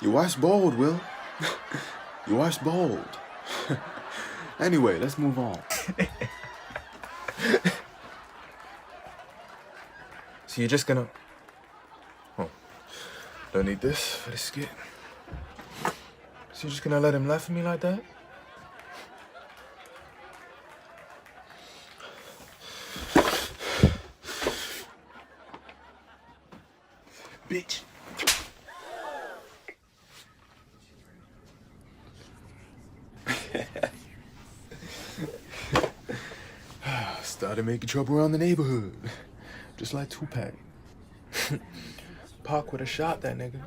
You watch bold, Will. You watch bold. Anyway, let's move on. So you're just gonna... Oh, don't need this for the skit. So you're just gonna let him laugh at me like that? Bitch. Started making trouble around the neighborhood. Just like Tupac. Pac would have shot that nigga.